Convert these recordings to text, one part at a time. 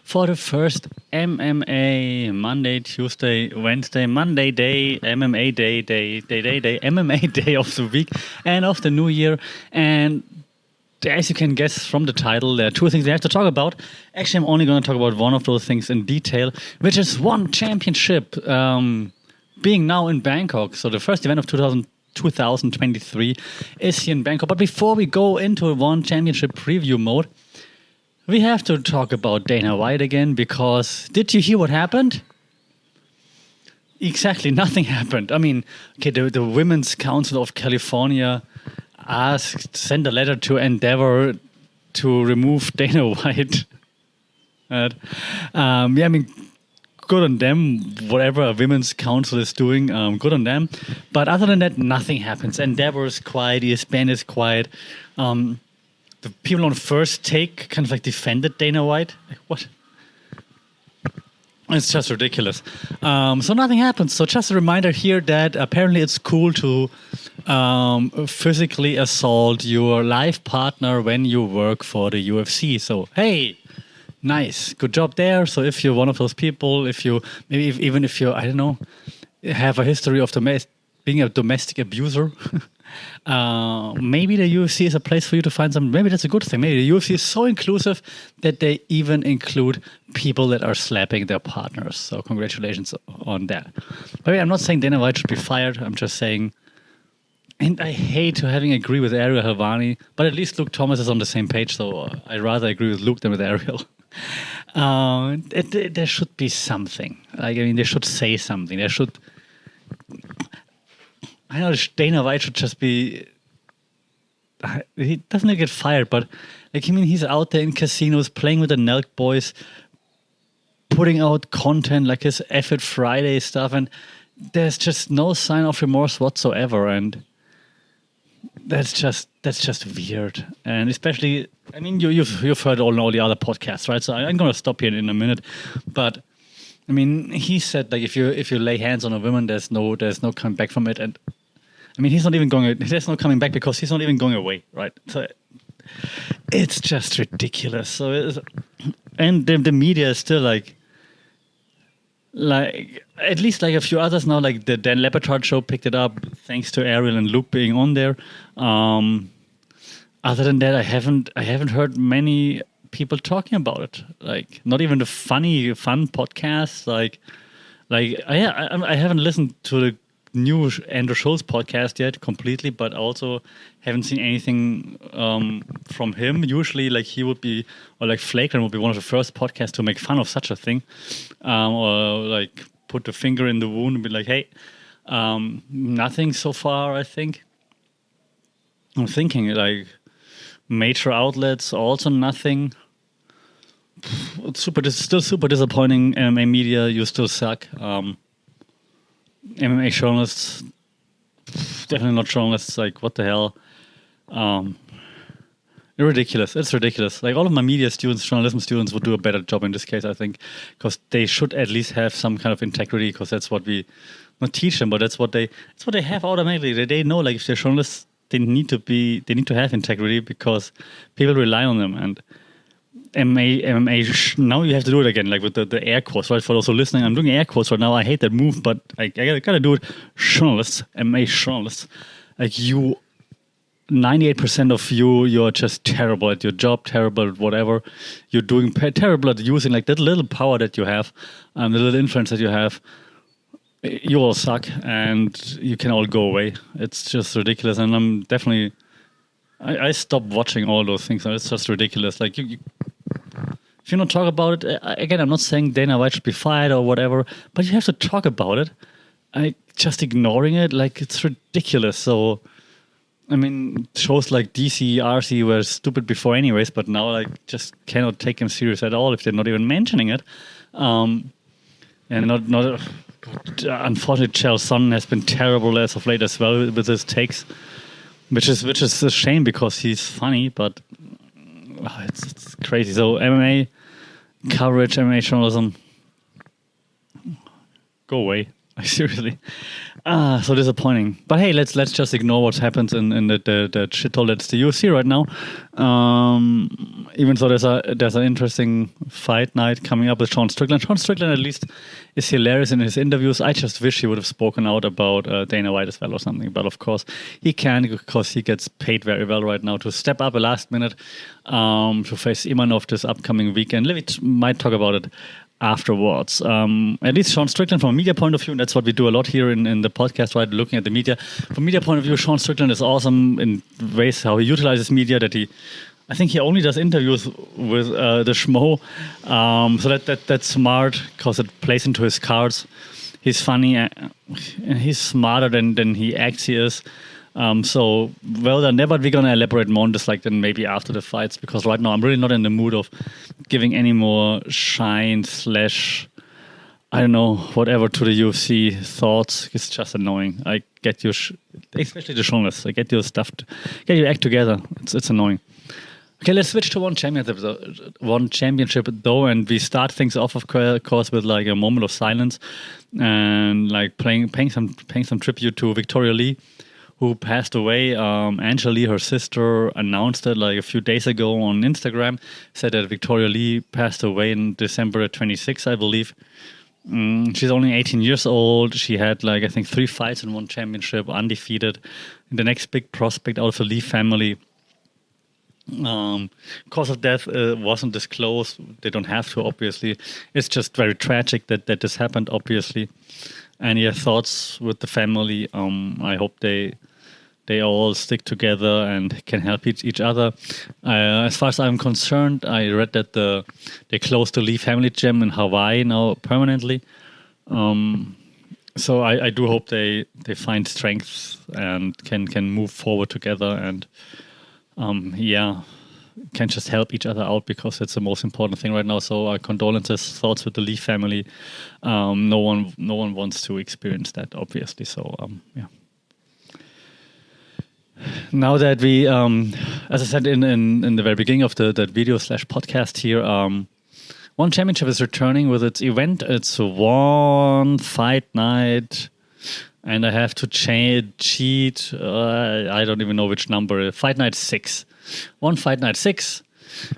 for the first MMA Monday, Tuesday, Wednesday, Monday day, MMA day, MMA day of the week and of the new year. And as you can guess from the title, there are two things we have to talk about. Actually, I'm only going to talk about one of those things in detail, which is one championship being now in Bangkok. So the first event of 2023 is here in Bangkok. But before we go into one championship preview mode, we have to talk about Dana White again, because did you hear what happened? Exactly, nothing happened. I mean, okay, the Women's Council of California sent a letter to Endeavor to remove Dana White. I mean, good on them. Whatever a Women's Council is doing, good on them. But other than that, nothing happens. Endeavor is quiet. ESPN is quiet. The people on First Take kind of like defended Dana White. Like, what? It's just ridiculous. So nothing happens. So just a reminder here that apparently it's cool to physically assault your life partner when you work for the UFC. So, hey, nice. Good job there. So if you're one of those people, if you, maybe even if you, I don't know, have a history of being a domestic abuser, maybe the UFC is a place for you to find some. Maybe that's a good thing. Maybe the UFC is so inclusive that they even include people that are slapping their partners. So congratulations on that. But I'm not saying Dana White should be fired. I'm just saying, and I hate to having agree with Ariel Helwani, but at least Luke Thomas is on the same page. So I'd rather agree with Luke than with Ariel. There should be something. Like, I mean, they should say something. They should. I know Dana White should just be. He doesn't get fired, but like, I mean, he's out there in casinos playing with the Nelk boys, putting out content like his F It Friday stuff, and there's just no sign of remorse whatsoever, and that's just weird. And especially, I mean, you've heard all the other podcasts, right? So I'm going to stop here in a minute, but I mean, he said like if you lay hands on a woman, there's no coming back from it, and I mean, he's not even going. There's no coming back because he's not even going away, right? So it's just ridiculous. So and the media is still like at least like a few others now, like the Dan Leppard show picked it up thanks to Ariel and Luke being on there. Other than that, I haven't heard many people talking about it. Like, not even the fun podcasts. Like I haven't listened to the new Andrew Schulz podcast yet completely, but also haven't seen anything from him. Usually, like, he would be, or like Flagrant would be one of the first podcasts to make fun of such a thing, or like put the finger in the wound and be like, hey, nothing so far, I think. I'm thinking like major outlets, also nothing. It's still super disappointing. MMA Media, you still suck. MMA journalists, definitely not journalists. Like, what the hell? Ridiculous. It's ridiculous. Like, all of my media students, journalism students would do a better job in this case, I think, because they should at least have some kind of integrity, because that's what we not teach them, but that's what they have automatically. They know, like, if they're journalists, they need to have integrity because people rely on them. And MMA, now you have to do it again, like with the air quotes, right? For those who are listening, I'm doing air quotes right now. I hate that move, but I gotta do it. Journalists, MMA journalists, like, you, 98% of you're just terrible at your job, terrible at whatever you're doing, terrible at using like that little power that you have, the little influence that you have. You all suck, and you can all go away. It's just ridiculous, and I'm definitely. I stopped watching all those things. It's just ridiculous. Like, you if you don't talk about it, again, I'm not saying Dana White should be fired or whatever, but you have to talk about it. Just ignoring it, like, it's ridiculous. So, I mean, shows like DC, RC were stupid before anyways, but now, like, just cannot take them serious at all if they're not even mentioning it. And not unfortunately, Chael Sonnen has been terrible as of late as well with his takes, which is a shame because he's funny, but it's crazy. So MMA coverage, MMA journalism, go away. Seriously. So disappointing. But hey, let's just ignore what happens in the shithole that's the UFC right now. Even though there's an interesting fight night coming up with Sean Strickland. Sean Strickland at least is hilarious in his interviews. I just wish he would have spoken out about Dana White as well or something. But of course he can, because he gets paid very well right now to step up a last minute to face Imanov this upcoming weekend. We might talk about it afterwards. At least Sean Strickland, from a media point of view, and that's what we do a lot here in the podcast, right? Looking at the media. From a media point of view, Sean Strickland is awesome in ways how he utilizes media, I think he only does interviews with the Schmo. So that's smart, because it plays into his cards. He's funny, and he's smarter than he acts he is. So well done there, but we're going to elaborate more on this then maybe after the fights, because right now I'm really not in the mood of giving any more shine / I don't know, whatever to the UFC thoughts. It's just annoying. I get your, especially the journalists, I get your stuff, get your act together. It's annoying. Okay, let's switch to one championship though, and we start things off, of course, with a moment of silence and paying some tribute to Victoria Lee, who passed away. Angela Lee, her sister, announced it a few days ago on Instagram, said that Victoria Lee passed away in December 26th, I believe. She's only 18 years old. She had I think 3 fights in one championship, undefeated. The next big prospect out of the Lee family. Cause of death wasn't disclosed. They don't have to, obviously. It's just very tragic that this happened, obviously. Any thoughts with the family? I hope they all stick together and can help each other. As far as I'm concerned, I read that they closed the Lee family gym in Hawaii now permanently. So I do hope they find strength and can move forward together and can just help each other out, because it's the most important thing right now. So condolences, thoughts with the Lee family. No one wants to experience that, obviously. So Now that we, as I said in the very beginning of that video / podcast here, One Championship is returning with its event. It's one fight night. And I have to cheat. I don't even know which number. Fight night 6. One fight night 6.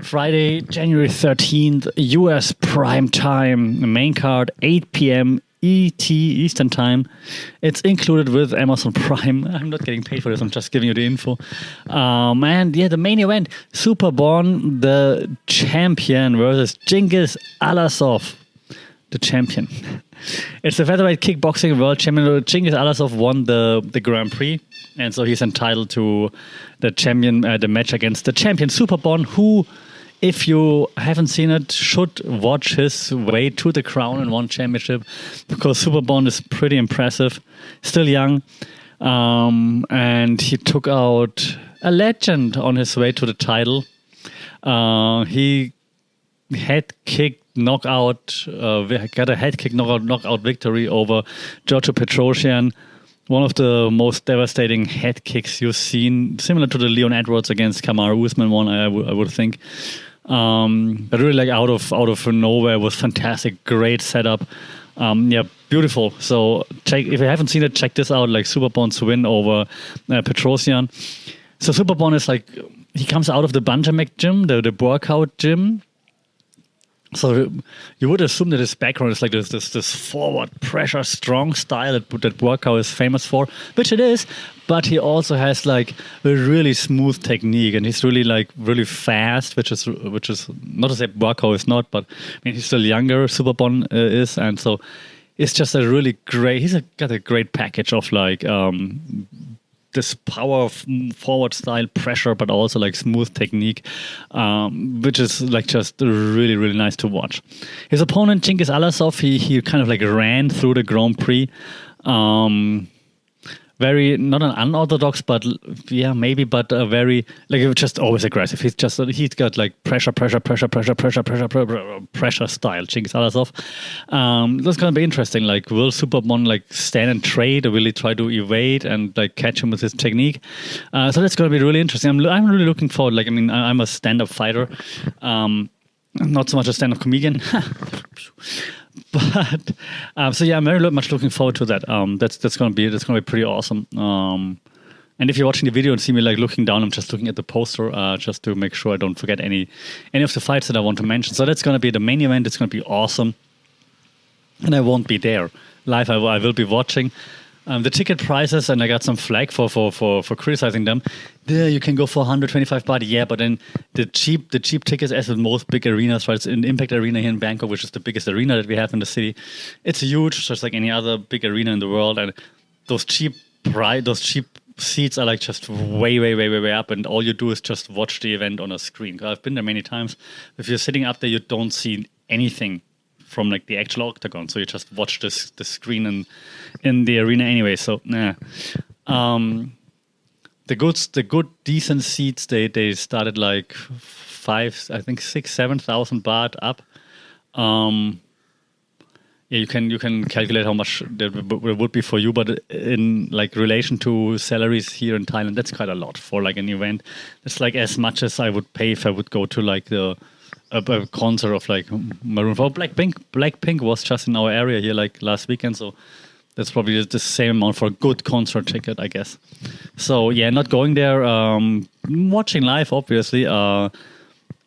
Friday, January 13th, US prime time. Main card, 8 p.m. ET, Eastern time. It's included with Amazon Prime. I'm not getting paid for this. I'm just giving you the info. The main event, Super Bon, the champion, versus Genghis Alasov, the champion. It's the featherweight kickboxing world champion. Genghis Alasov won the Grand Prix, and so he's entitled to the match against the champion Super Bon, who, if you haven't seen it, should watch his way to the crown in One Championship, because Super Bon is pretty impressive, still young, and he took out a legend on his way to the title. He head kicked knockout victory over Giorgio Petrosyan, one of the most devastating head kicks you've seen, similar to the Leon Edwards against Kamaru Usman one, I would think. But really out of nowhere, was fantastic, great setup. Beautiful. So if you haven't seen it, check this out, Super Bon's win over Petrosyan. So Super Bon is he comes out of the Bantamweight gym, the workout gym. So you would assume that his background is this forward pressure, strong style that Buakaw is famous for, which it is. But he also has a really smooth technique, and he's really really fast, which is not to say Buakaw is not, but he's still younger. Super Bon is, and so it's just a really great. He's got a great package of this power of forward style pressure, but also smooth technique, which is just really, really nice to watch. His opponent, Genghis Alasov, he kind of ran through the Grand Prix. Very, not an unorthodox, but maybe, but a very, just always aggressive. He's got pressure style, Genghis Alasov. That's going to be interesting. Will Super Bon stand and trade, or will he try to evade and catch him with his technique? So that's going to be really interesting. I'm really looking forward. I'm a stand-up fighter. Not so much a stand-up comedian. But so yeah, I'm very much looking forward to that. That's gonna be pretty awesome. And if you're watching the video and see me like looking down, I'm just looking at the poster just to make sure I don't forget any of the fights that I want to mention. So that's gonna be the main event. It's gonna be awesome, and I won't be there live. I will be watching. The ticket prices, and I got some flack for criticizing them. There, you can go for 125 baht. Yeah, but then the cheap tickets, as with most big arenas, right? It's in Impact Arena here in Bangkok, which is the biggest arena that we have in the city. It's huge, just like any other big arena in the world. And those cheap seats are like just way up, and all you do is just watch the event on a screen. I've been there many times. If you're sitting up there, you don't see anything from like the actual octagon, so you just watch the screen in the arena anyway. So the good decent seats they started like 6,000-7,000 baht up. Yeah, you can calculate how much that would be for you, but in like relation to salaries here in Thailand, that's quite a lot for like an event. It's like as much as I would pay if I would go to like a concert of like Maroon 5. Blackpink was just in our area here like last weekend, so that's probably the same amount for a good concert ticket, I guess. So yeah, not going there, watching live obviously,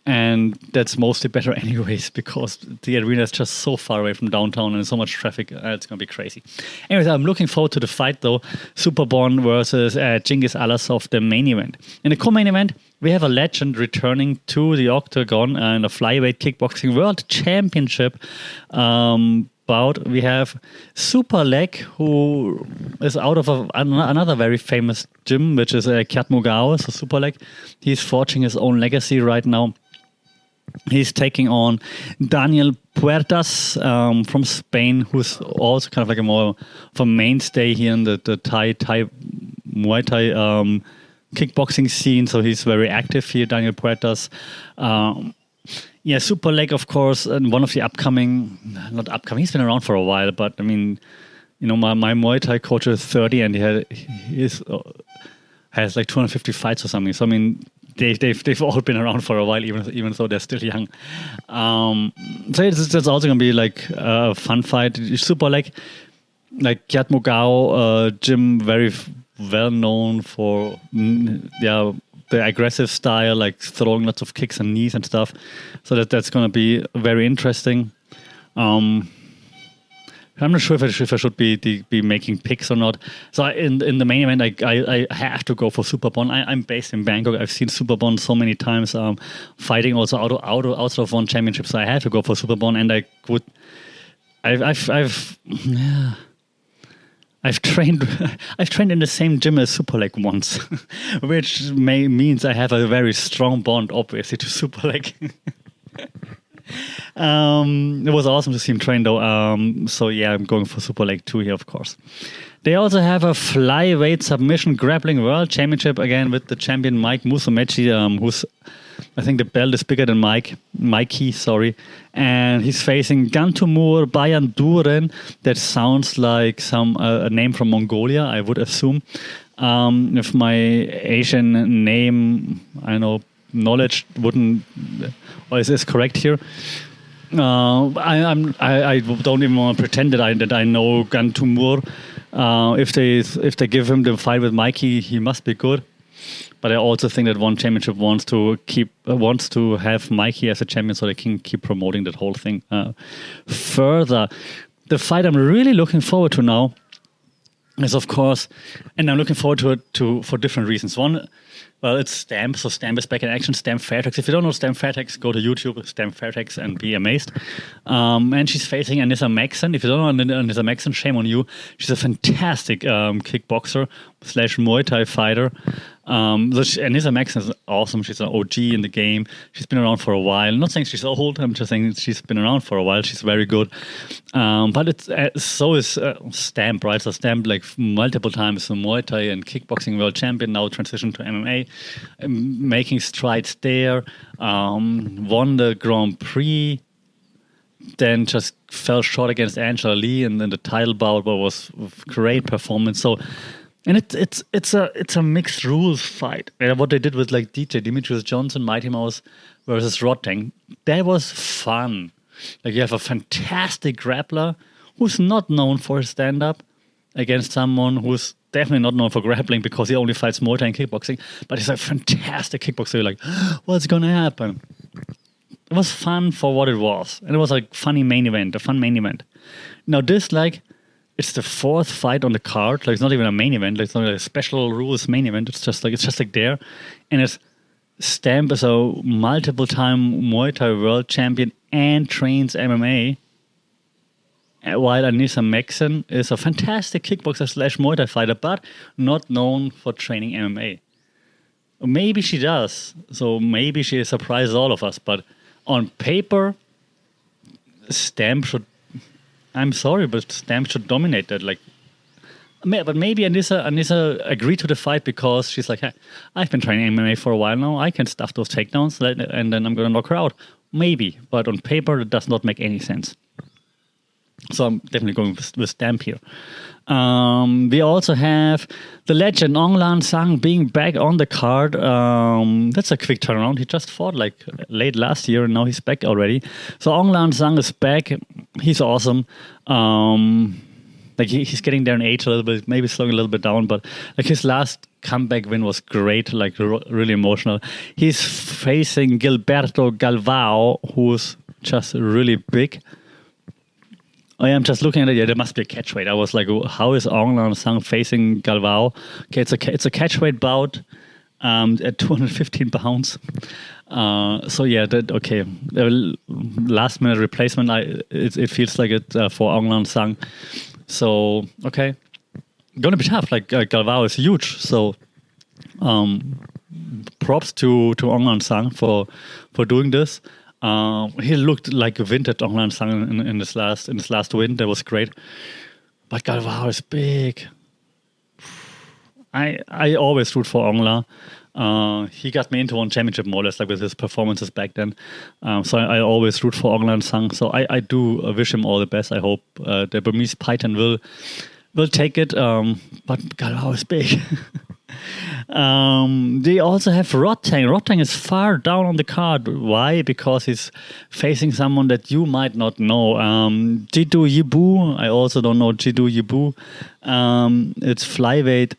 and that's mostly better anyways because the arena is just so far away from downtown and there's so much traffic. It's gonna be crazy. Anyways, I'm looking forward to the fight though. Superbon versus Genghis Alasov, the main event. In the co-main event, we have a legend returning to the octagon in a flyweight kickboxing world championship bout. We have Super Leg, who is out of another very famous gym, which is Kyatmugao. So Super Leg, he's forging his own legacy right now. He's taking on Daniel Puertas from Spain, who's also kind of like a more of a mainstay here in the Thai Muay Thai kickboxing scene. So he's very active here, Daniel Puertas. Yeah, Super Leg, of course, and one of the not upcoming, he's been around for a while, but I mean, you know, my Muay Thai coach is 30 and he has like 250 fights or something. So, I mean, they've all been around for a while, even though they're still young. So it's also going to be like a fun fight. Super like Kyatmugao gym, very well known for the aggressive style, like throwing lots of kicks and knees and stuff. So that's going to be very interesting. I'm not sure if I should be making picks or not. So in the main event, I have to go for Superbon. I'm based in Bangkok. I've seen Superbon so many times, fighting also out of one championship. So I have to go for Superbon, and I've trained in the same gym as Super Leg once, which means I have a very strong bond, obviously, to Super Leg. It was awesome to see him train though. So yeah, I'm going for Super Leg 2 here, of course. They also have a flyweight submission grappling world championship again with the champion Mike Musumeci, who's, I think the belt is bigger than Mikey, and he's facing Gantumur Bayanduren. That sounds like a name from Mongolia, I would assume. If my Asian name, knowledge wouldn't, or is correct here. I don't even want to pretend that I know Gantumur. If they give him the fight with Mikey, he must be good. But I also think that One Championship wants to have Mikey as a champion, so they can keep promoting that whole thing further. The fight I'm really looking forward to now is, of course, and I'm looking forward to it for different reasons. One, well, it's Stamp. So Stamp is back in action. Stamp Fairtex. If you don't know Stamp Fairtex, go to YouTube, Stamp Fairtex, and be amazed. And she's facing Anissa Maxon. If you don't know Anissa Maxon, shame on you. She's a fantastic kickboxer / Muay Thai fighter. Anissa Maxon is awesome. She's an OG in the game. She's been around for a while. I'm not saying she's old. I'm just saying she's been around for a while. She's very good. But it's so is Stamp, right? So Stamp, like multiple times Muay Thai and kickboxing world champion, now transitioned to MMA, making strides there. Won the Grand Prix. Then just fell short against Angela Lee, and then the title bout was great performance. So. And it's a mixed rules fight. What they did with like DJ Demetrius Johnson, Mighty Mouse versus Roteng, that was fun. Like you have a fantastic grappler who's not known for his stand-up against someone who's definitely not known for grappling because he only fights Muay Thai and kickboxing, but he's a fantastic kickboxer. You're like, what's going to happen? It was fun for what it was. And it was a funny main event, a fun main event. Now this, like, it's the fourth fight on the card. Like, it's not even a main event. Like, it's not a special rules main event. It's just like there. And it's Stamp is a multiple-time Muay Thai world champion and trains MMA. While Anissa Maxon is a fantastic kickboxer / Muay Thai fighter, but not known for training MMA. Maybe she does. So maybe she surprises all of us. But on paper, Stamp should... I'm sorry, but Stamp should dominate that. Like, but maybe Anissa agreed to the fight because she's like, hey, I've been training MMA for a while now. I can stuff those takedowns, and then I'm going to knock her out. Maybe. But on paper, it does not make any sense. So I'm definitely going with Stamp here. We also have the legend Ong Lan Sang being back on the card. That's a quick turnaround. He just fought like late last year, and now he's back already. So Ong Lan Sang is back. He's awesome. Like he's getting there in age a little bit, maybe slowing a little bit down, but like his last comeback win was great, like really emotional. He's facing Gilberto Galvao, who's just really big. I am just looking at it. Yeah, there must be a catchweight. I was like, how is Ong Lan Sang facing Galvao? Okay, it's a catchweight bout at 215 pounds. So yeah, okay. Last minute replacement. It feels like it for Ong Lan Sang. So okay, gonna be tough. Like Galvao is huge. So props to Ong Lan Sang for doing this. He looked like a vintage Ong Lan Sang in this last win. That was great. But Galvao is big. I always root for Ong La. He got me into one championship more or less, like with his performances back then. So I always root for Ong Lan Sang. So I do wish him all the best. I hope the Burmese Python will take it. But Galvao is big. They also have Rodtang. Rodtang is far down on the card. Why? Because he's facing someone that you might not know. Jiddu Yibu. I also don't know Jiddu Yibu. It's flyweight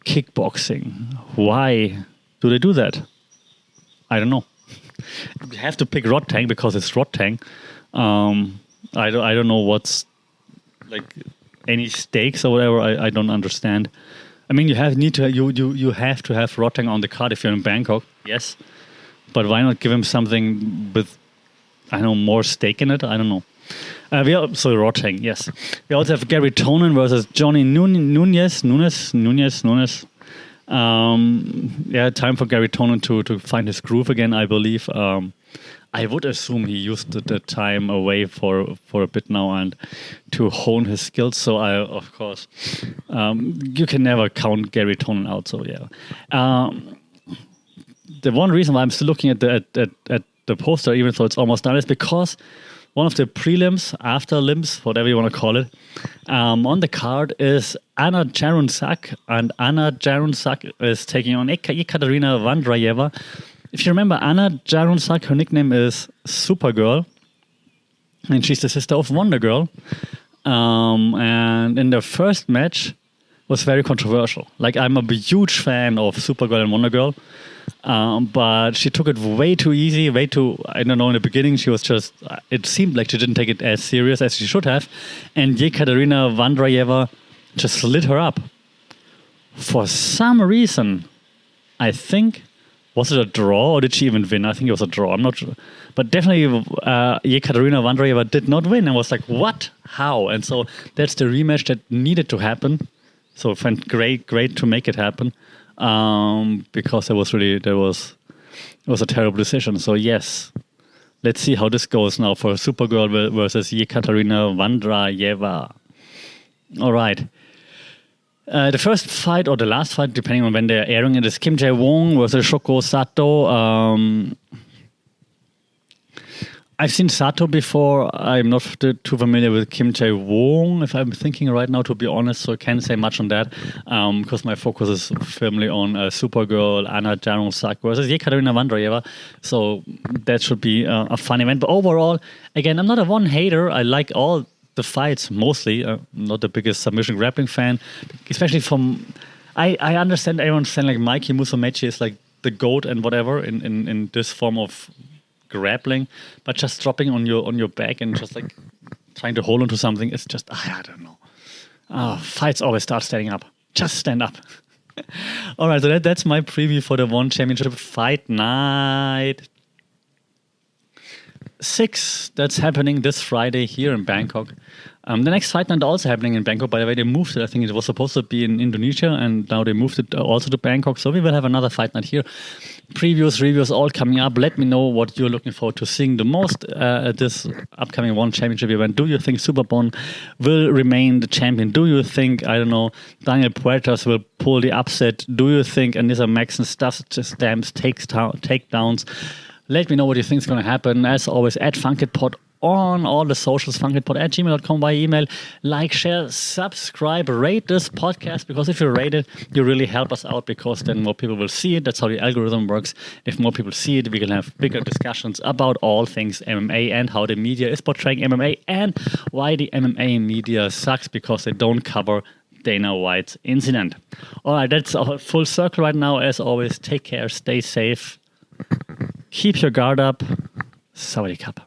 kickboxing. Why do they do that? I don't know. You have to pick Rodtang because it's Rodtang. I don't know what's like any stakes or whatever. I don't understand. I mean, you have to have Rodtang on the card if you're in Bangkok, yes. But why not give him something with, I don't know, more stake in it? I don't know. Rodtang, yes. We also have Gary Tonin versus Johnny Nunes. Time for Gary Tonin to find his groove again, I believe. I would assume he used the time away for a bit now and to hone his skills. So of course, you can never count Gary Tonin out. So yeah, the one reason why I'm still looking at the poster, even though it's almost done, is because one of the prelims, after limbs, whatever you want to call it, on the card is Anna Jarunsak, and Anna Jarunsak is taking on Ekaterina Vandrayeva. If you remember Anna Jarunsak, her nickname is Supergirl, and she's the sister of Wonder Girl. And in their first match was very controversial. Like, I'm a huge fan of Supergirl and Wonder Girl, but she took it way too easy, I don't know, in the beginning she was just, it seemed like she didn't take it as serious as she should have, and Yekaterina Vandrayeva just lit her up. For some reason, I think, was it a draw or did she even win? I think it was a draw. I'm not sure. But definitely Yekaterina Vandrayeva did not win and was like, what? How? And so that's the rematch that needed to happen. So I found great to make it happen. Because it was a terrible decision. So yes, let's see how this goes now for Supergirl versus Yekaterina Vandrayeva. All right. The first fight or the last fight, depending on when they're airing it, is Kim Jae-won versus Shoko Sato. I've seen Sato before. I'm not too familiar with Kim Jae-wong, if I'm thinking right now, to be honest, so I can't say much on that because my focus is firmly on Supergirl, Anna Jaron-Sak versus Yekaterina Vandreeva. So that should be a fun event. But overall, again, I'm not a one hater. I like all the fights mostly. I'm not the biggest submission grappling fan, especially from... I understand everyone's saying like Mikey Musumeci is like the GOAT and whatever in this form of grappling, but just dropping on your back and just like trying to hold onto something, it's just I don't know. Fights always start standing up. Just stand up. All right, so that's my preview for the One Championship Fight Night 6 that's happening this Friday here in Bangkok. The next fight night also happening in Bangkok. By the way, they moved it. I think it was supposed to be in Indonesia, and now they moved it also to Bangkok. So we will have another fight night here. Previews, reviews, all coming up. Let me know what you're looking forward to seeing the most at this upcoming One Championship event. Do you think Superbon will remain the champion? Do you think, I don't know, Daniel Puertas will pull the upset? Do you think Anissa Maxson stamps takedowns? Let me know what you think is going to happen. As always, at FunkitPod on all the socials, funkitpod@gmail.com by email. Like, share, subscribe, rate this podcast, because if you rate it, you really help us out, because then more people will see it. That's how the algorithm works. If more people see it, we can have bigger discussions about all things MMA and how the media is portraying MMA and why the MMA media sucks, because they don't cover Dana White's incident. All right, that's a full circle right now. As always, take care, stay safe, keep your guard up. Sawadee Cup.